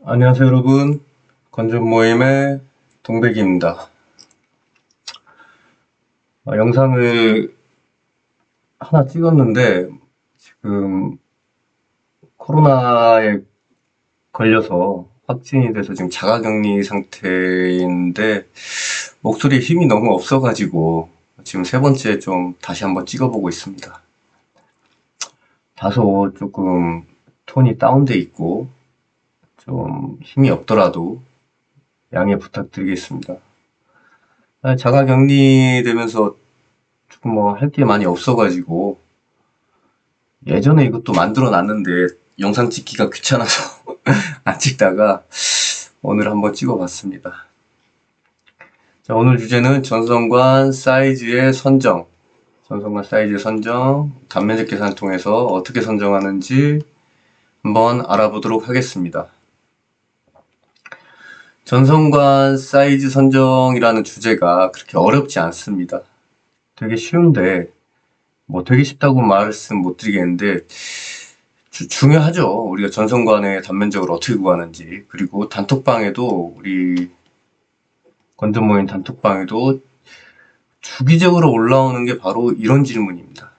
안녕하세요 여러분, 건전 모임의 동백이입니다. 영상을 하나 찍었는데 지금 코로나에 걸려서 확진이 돼서 지금 자가격리 상태인데 목소리에 힘이 너무 없어가지고 지금 세 번째 좀 다시 한번 찍어보고 있습니다. 다소 조금 톤이 다운돼 있고 좀 힘이 없더라도 양해 부탁드리겠습니다. 자가격리 되면서 조금 뭐 할 게 많이 없어가지고 예전에 이것도 만들어 놨는데 영상 찍기가 귀찮아서 안 찍다가 오늘 한번 찍어봤습니다. 자, 오늘 주제는 전선관 사이즈의 선정, 전선관 사이즈의 선정, 단면적 계산을 통해서 어떻게 선정하는지 한번 알아보도록 하겠습니다. 전선관 사이즈 선정이라는 주제가 그렇게 어렵지 않습니다. 되게 쉬운데 뭐 되게 쉽다고 말씀 못 드리겠는데 중요하죠. 우리가 전선관의 단면적을 어떻게 구하는지. 그리고 단톡방에도 우리 건전 모임 단톡방에도 주기적으로 올라오는 게 바로 이런 질문입니다.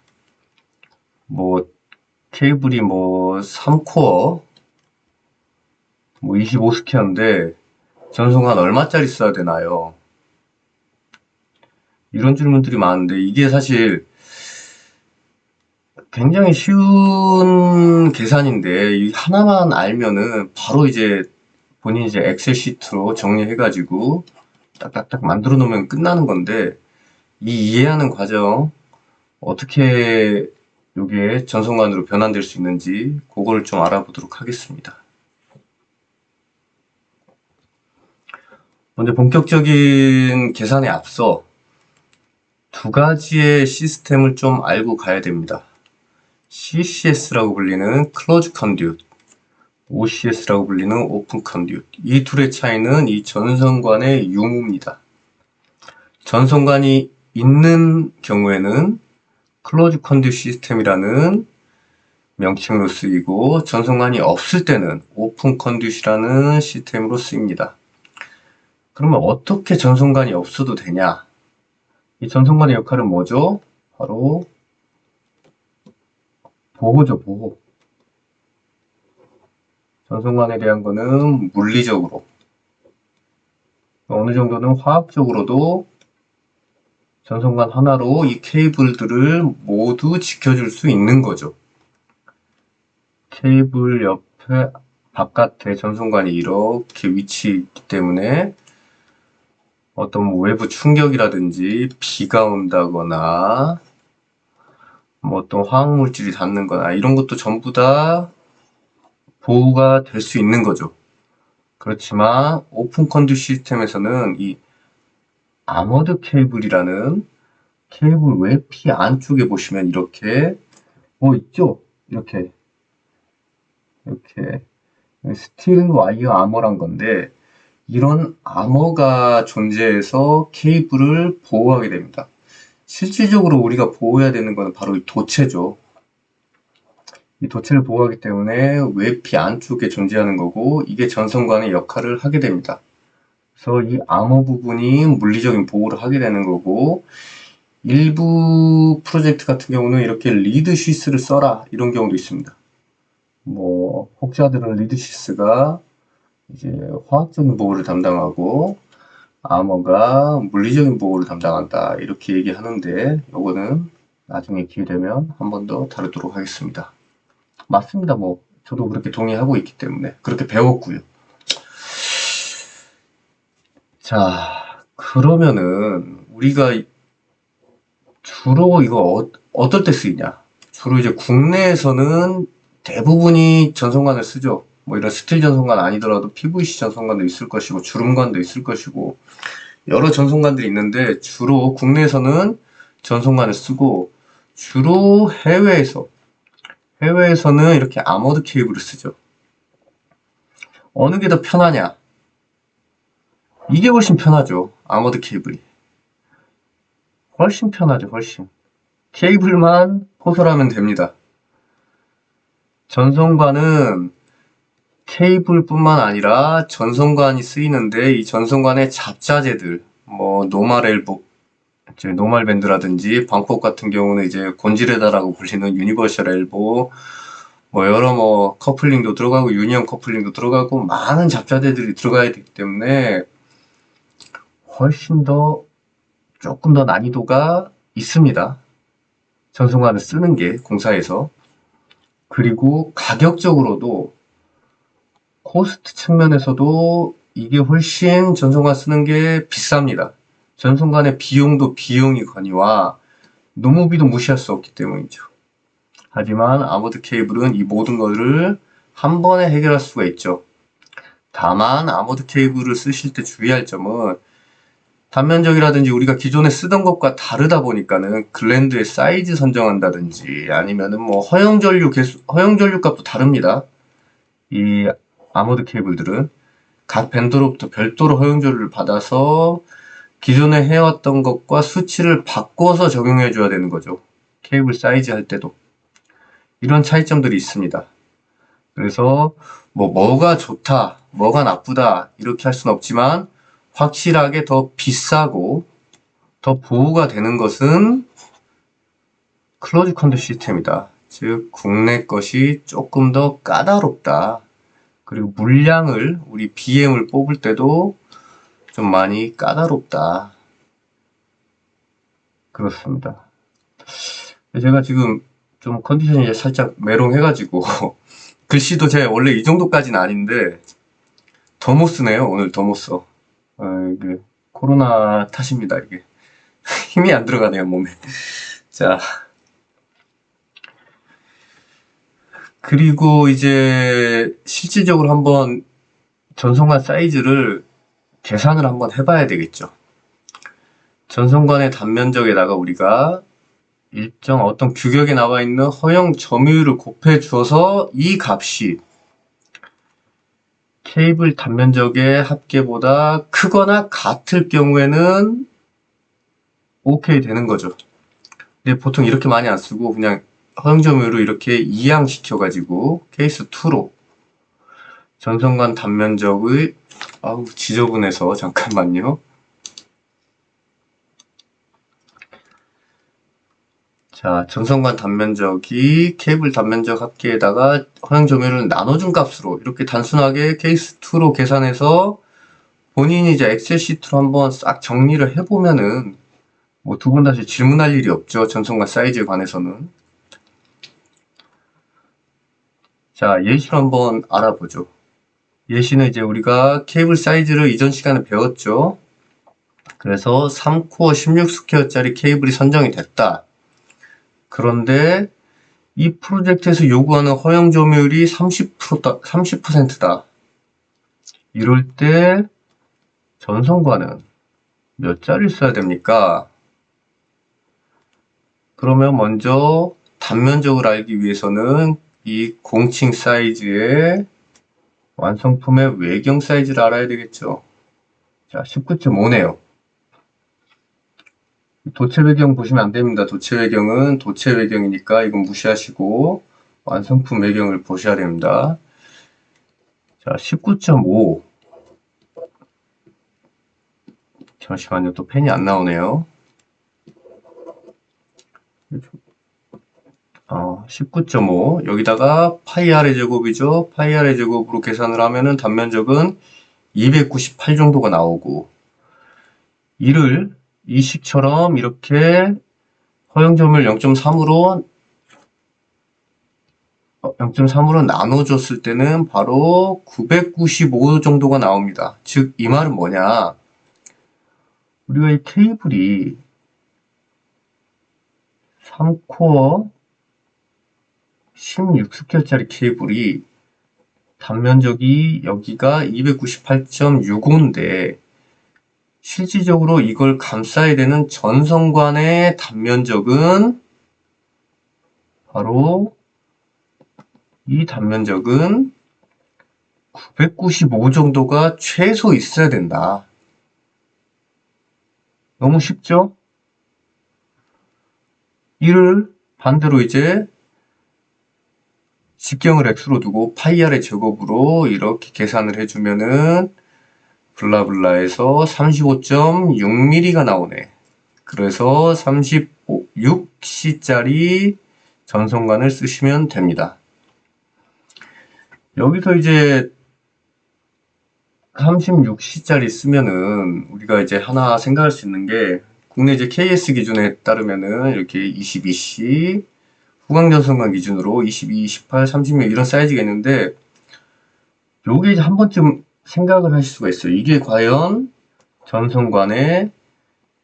뭐 케이블이 뭐 3코어 뭐 25스퀘어인데 전선관 얼마짜리 써야 되나요? 이런 질문들이 많은데 이게 사실 굉장히 쉬운 계산인데 이 하나만 알면은 바로 이제 본인이 이제 엑셀 시트로 정리해가지고 딱딱딱 만들어 놓으면 끝나는 건데 이 이해하는 과정 어떻게 이게 전선관으로 변환될 수 있는지 그걸 좀 알아보도록 하겠습니다. 먼저 본격적인 계산에 앞서 두 가지의 시스템을 좀 알고 가야 됩니다. CCS라고 불리는 Closed Conduit, OCS라고 불리는 Open Conduit. 이 둘의 차이는 이 전선관의 유무입니다. 전선관이 있는 경우에는 Closed Conduit 시스템이라는 명칭으로 쓰이고 전선관이 없을 때는 Open Conduit이라는 시스템으로 쓰입니다. 그러면 어떻게 전선관이 없어도 되냐? 이 전선관의 역할은 뭐죠? 바로 보호죠, 보호. 전선관에 대한 거는 물리적으로, 어느 정도는 화학적으로도 전선관 하나로 이 케이블들을 모두 지켜줄 수 있는 거죠. 케이블 옆에 바깥에 전선관이 이렇게 위치해 있기 때문에 어떤 외부 충격이라든지 비가 온다거나 뭐 어떤 화학물질이 닿는 거나 이런 것도 전부 다 보호가 될 수 있는 거죠. 그렇지만 오픈 컨듀 시스템에서는 이 아머드 케이블이라는 케이블 외피 안쪽에 보시면 이렇게 뭐 있죠? 이렇게 스틸 와이어 아머란 건데 이런 아머가 존재해서 케이블을 보호하게 됩니다. 실질적으로 우리가 보호해야 되는 것은 바로 이 도체죠. 이 도체를 보호하기 때문에 외피 안쪽에 존재하는 거고 이게 전선관의 역할을 하게 됩니다. 그래서 이 암호 부분이 물리적인 보호를 하게 되는 거고 일부 프로젝트 같은 경우는 이렇게 리드 시스를 써라 이런 경우도 있습니다. 뭐 혹자들은 리드 시스가 이제 화학적인 보호를 담당하고 암호가 물리적인 보호를 담당한다 이렇게 얘기하는데 요거는 나중에 기회 되면 한 번 더 다루도록 하겠습니다. 맞습니다. 뭐 저도 그렇게 동의하고 있기 때문에 그렇게 배웠고요. 자, 그러면은 우리가 주로 이거 어떨 때 쓰이냐? 주로 이제 국내에서는 대부분이 전선관을 쓰죠. 뭐 이런 스틸 전선관 아니더라도 PVC 전선관도 있을 것이고 주름관도 있을 것이고 여러 전선관들이 있는데 주로 국내에서는 전선관을 쓰고 주로 해외에서는 이렇게 아머드 케이블을 쓰죠. 어느 게 더 편하냐? 이게 훨씬 편하죠. 아머드 케이블이. 훨씬 편하죠, 훨씬. 케이블만 호설하면 됩니다. 전선관은 케이블뿐만 아니라 전선관이 쓰이는데 이 전선관의 잡자재들, 뭐 노멀 엘보, 이제 노멀 밴드라든지 방콕 같은 경우는 이제 곤지레다라고 불리는 유니버셜 엘보, 뭐 여러 뭐 커플링도 들어가고 유니언 커플링도 들어가고 많은 잡자재들이 들어가야 되기 때문에 훨씬 더 조금 더 난이도가 있습니다. 전선관을 쓰는 게 공사에서. 그리고 가격적으로도 코스트 측면에서도 이게 훨씬 전선관 쓰는 게 비쌉니다. 전선관의 비용도 비용이거니와 노무비도 무시할 수 없기 때문이죠. 하지만 아모드 케이블은 이 모든 것을 한 번에 해결할 수가 있죠. 다만 아모드 케이블을 쓰실 때 주의할 점은 단면적이라든지 우리가 기존에 쓰던 것과 다르다 보니까는 글랜드의 사이즈 선정한다든지 아니면은 뭐 허용전류 값도 다릅니다. 이 아모드 케이블들은 각 벤더로부터 별도로 허용전류를 받아서 기존에 해왔던 것과 수치를 바꿔서 적용해 줘야 되는 거죠. 케이블 사이즈 할 때도. 이런 차이점들이 있습니다. 그래서 뭐가 좋다, 뭐가 나쁘다 이렇게 할 수는 없지만 확실하게 더 비싸고 더 보호가 되는 것은 클로즈 컨드 시스템이다. 즉 국내 것이 조금 더 까다롭다. 그리고 물량을 우리 BM을 뽑을 때도 좀 많이 까다롭다. 그렇습니다. 제가 지금 좀 컨디션이 살짝 메롱해가지고 글씨도 제가 원래 이 정도까지는 아닌데 더 못 쓰네요. 오늘 더 못 써. 이게 코로나 탓입니다. 이게 힘이 안 들어가네요 몸에. 자, 그리고 이제 실질적으로 한번 전선관 사이즈를 계산을 한번 해봐야 되겠죠. 전선관의 단면적에다가 우리가 일정 어떤 규격에 나와 있는 허용 점유율을 곱해 주어서 이 값이 케이블 단면적의 합계보다 크거나 같을 경우에는 오케이 되는 거죠. 근데 보통 이렇게 많이 안 쓰고 그냥 허용 점유율을 이렇게 이항시켜 가지고 케이스 2로 전선관 단면적의 지저분해서 잠깐만요. 자, 전선관 단면적이 케이블 단면적 합계에다가 허용 점유율을 나눠준 값으로 이렇게 단순하게 케이스 2로 계산해서 본인이 이제 엑셀 시트로 한번 싹 정리를 해보면은 뭐 두 번 다시 질문할 일이 없죠. 전선관 사이즈에 관해서는. 자, 예시로 한번 알아보죠. 예시는 이제 우리가 케이블 사이즈를 이전 시간에 배웠죠. 그래서 3코어 16스퀘어짜리 케이블이 선정이 됐다. 그런데 이 프로젝트에서 요구하는 허용 점유율이 30%다. 이럴 때 전선관은 몇 자리를 써야 됩니까? 그러면 먼저 단면적을 알기 위해서는 이 공칭 사이즈의 완성품의 외경 사이즈를 알아야 되겠죠. 자, 19.5네요. 도체 외경 보시면 안 됩니다. 도체 외경은 도체 외경이니까 이건 무시하시고 완성품 외경을 보셔야 됩니다. 자, 19.5. 잠시만요. 또 펜이 안 나오네요. 19.5. 여기다가 파이 r의 제곱이죠. 파이 r의 제곱으로 계산을 하면은 단면적은 298 정도가 나오고 이를 이 식처럼 이렇게 허용점을 0.3으로 나눠줬을 때는 바로 995 정도가 나옵니다. 즉, 이 말은 뭐냐? 우리가 이 케이블이 3코어 16스퀘어짜리 케이블이 단면적이 여기가 298.65인데 실질적으로 이걸 감싸야 되는 전선관의 단면적은 바로 이 단면적은 995 정도가 최소 있어야 된다. 너무 쉽죠? 이를 반대로 이제 직경을 x로 두고 파이 r의 제곱으로 이렇게 계산을 해주면은 블라블라에서 35.6mm가 나오네. 그래서 36C짜리 전선관을 쓰시면 됩니다. 여기서 이제 36C짜리 쓰면은 우리가 이제 하나 생각할 수 있는 게 국내 이제 KS 기준에 따르면은 이렇게 22C 후광전선관 기준으로 22, 18, 36 이런 사이즈가 있는데 요게 이제 한 번쯤 생각을 하실 수가 있어요. 이게 과연 전선관의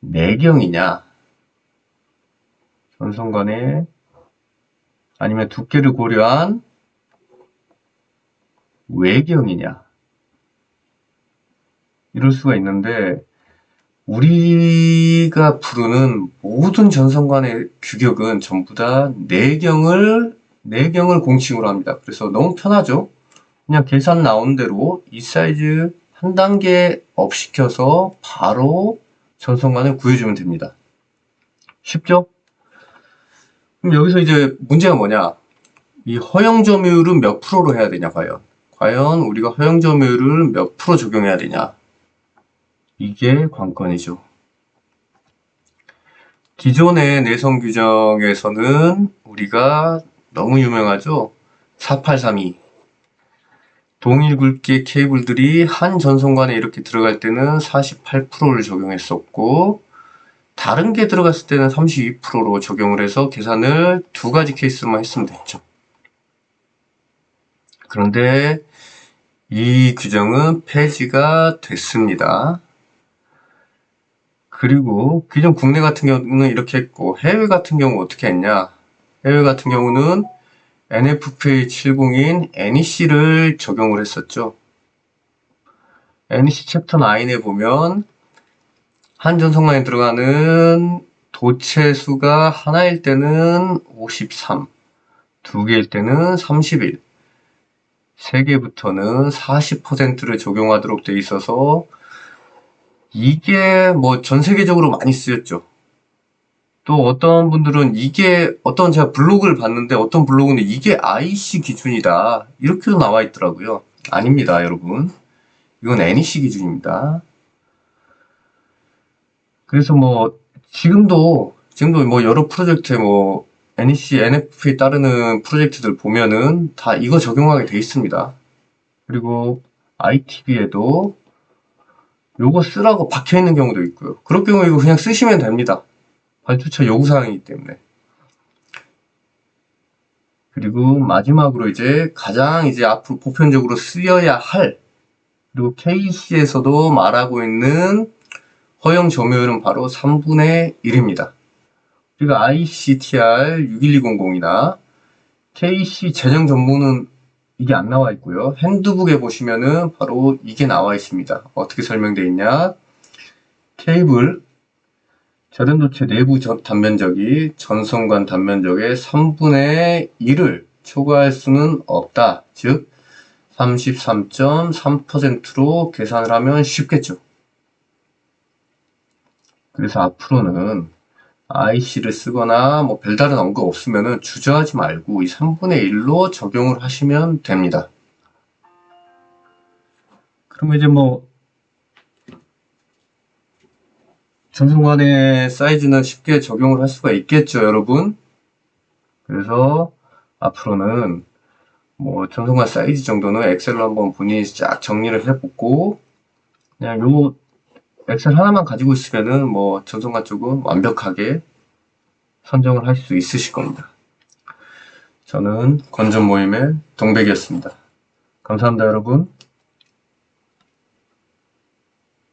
내경이냐 전선관의 아니면 두께를 고려한 외경이냐 이럴 수가 있는데 우리가 부르는 모든 전선관의 규격은 전부 다 내경을 공칭으로 합니다. 그래서 너무 편하죠. 그냥 계산 나온 대로 이 사이즈 한 단계 업 시켜서 바로 전선관을 구해주면 됩니다. 쉽죠? 그럼 여기서 이제 문제가 뭐냐? 이 허용 점유율은 몇 프로로 해야 되냐, 과연 우리가 허용 점유율을 몇 프로 적용해야 되냐? 이게 관건이죠. 기존의 내성 규정에서는 우리가 너무 유명하죠? 4832. 동일 굵기의 케이블들이 한 전선관에 이렇게 들어갈 때는 48%를 적용했었고 다른 게 들어갔을 때는 32%로 적용을 해서 계산을 두 가지 케이스만 했으면 됐죠. 그런데 이 규정은 폐지가 됐습니다. 그리고 기존 국내 같은 경우는 이렇게 했고 해외 같은 경우 어떻게 했냐? 해외 같은 경우는 NFPA 70인 NEC를 적용을 했었죠. NEC 챕터 9에 보면 한 전선관에 들어가는 도체 수가 하나일 때는 53, 두 개일 때는 31, 세 개부터는 40%를 적용하도록 돼 있어서 이게 뭐 전 세계적으로 많이 쓰였죠. 또 어떤 분들은 제가 블로그를 봤는데 어떤 블로그는 이게 IC 기준이다 이렇게도 나와 있더라고요. 아닙니다, 여러분. 이건 NEC 기준입니다. 그래서 뭐 지금도 뭐 여러 프로젝트에 뭐 NEC, NFP에 따르는 프로젝트들 보면은 다 이거 적용하게 돼 있습니다. 그리고 ITB에도 요거 쓰라고 박혀 있는 경우도 있고요. 그럴 경우 이거 그냥 쓰시면 됩니다. 발주처 요구사항이기 때문에. 그리고 마지막으로 이제 가장 이제 앞으로 보편적으로 쓰여야 할 그리고 KC에서도 말하고 있는 허용 점유율은 바로 3분의 1입니다. 우리가 ICTR 61200이나 KC 재정 정보는 이게 안 나와 있고요. 핸드북에 보시면은 바로 이게 나와 있습니다. 어떻게 설명되어 있냐? 케이블 절연도체 내부 단면적이 전선관 단면적의 3분의 1을 초과할 수는 없다. 즉 33.3%로 계산을 하면 쉽겠죠. 그래서 앞으로는 IC를 쓰거나 뭐 별다른 언급 없으면은 주저하지 말고 이 3분의 1로 적용을 하시면 됩니다. 그러면 이제 뭐 전선관의 사이즈는 쉽게 적용을 할 수가 있겠죠, 여러분. 그래서 앞으로는 뭐 전선관 사이즈 정도는 엑셀로 한번 본인이 쫙 정리를 해보고 그냥 요 엑셀 하나만 가지고 있으면은 뭐 전선관 쪽은 완벽하게 선정을 할 수 있으실 겁니다. 저는 건전 모임의 동백이었습니다. 감사합니다, 여러분.